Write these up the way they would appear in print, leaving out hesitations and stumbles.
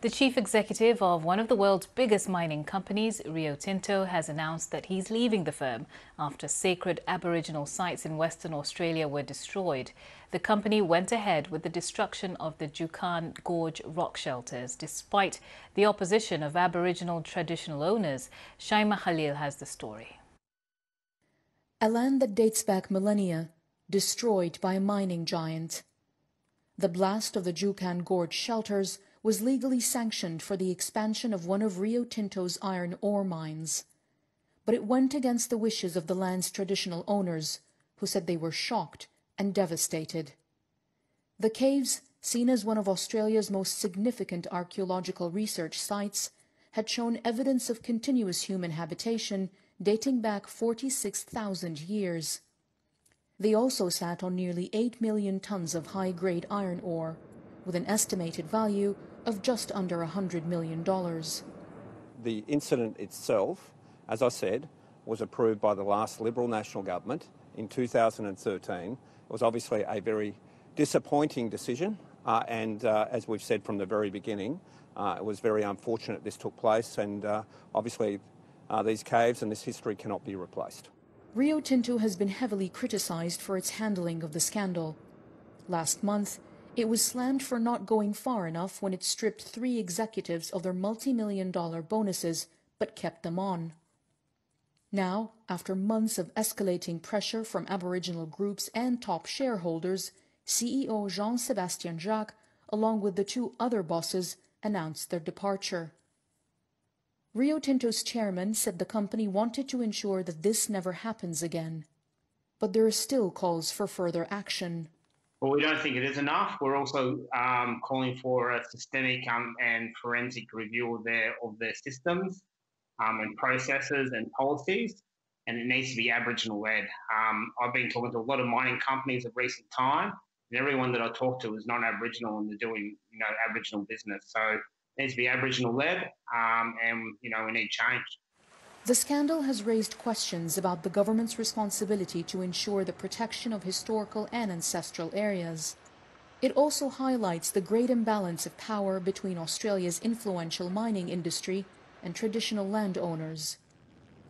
The chief executive of one of the world's biggest mining companies, Rio Tinto, has announced that he's leaving the firm after sacred Aboriginal sites in Western Australia were destroyed. The company went ahead with the destruction of the Juukan Gorge rock shelters, despite the opposition of Aboriginal traditional owners. Shaima Khalil has the story. A land that dates back millennia, destroyed by a mining giant. The blast of the Juukan Gorge shelters was legally sanctioned for the expansion of one of Rio Tinto's iron ore mines. But it went against the wishes of the land's traditional owners, who said they were shocked and devastated. The caves, seen as one of Australia's most significant archaeological research sites, had shown evidence of continuous human habitation dating back 46,000 years. They also sat on nearly 8 million tons of high-grade iron ore, with an estimated value of just under $100 million. The incident itself, as I said, was approved by the last Liberal National Government in 2013. It was obviously a very disappointing decision and as we've said from the very beginning, it was very unfortunate this took place, and obviously these caves and this history cannot be replaced. Rio Tinto has been heavily criticised for its handling of the scandal. Last month, it was slammed for not going far enough when it stripped 3 executives of their multi-million-dollar bonuses but kept them on. Now, after months of escalating pressure from Aboriginal groups and top shareholders, CEO Jean-Sébastien Jacques, along with the 2 other bosses, announced their departure. Rio Tinto's chairman said the company wanted to ensure that this never happens again. But there are still calls for further action. Well, we don't think it is enough. We're also calling for a systemic and forensic review of their systems and processes and policies, and it needs to be Aboriginal-led. I've been talking to a lot of mining companies of recent time, and everyone that I talk to is non-Aboriginal and they're doing, Aboriginal business. So it needs to be Aboriginal-led, and we need change. The scandal has raised questions about the government's responsibility to ensure the protection of historical and ancestral areas. It also highlights the great imbalance of power between Australia's influential mining industry and traditional landowners.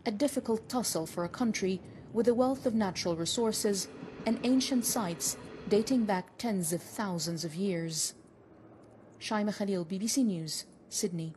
A difficult tussle for a country with a wealth of natural resources and ancient sites dating back tens of thousands of years. Shaima Khalil, BBC News, Sydney.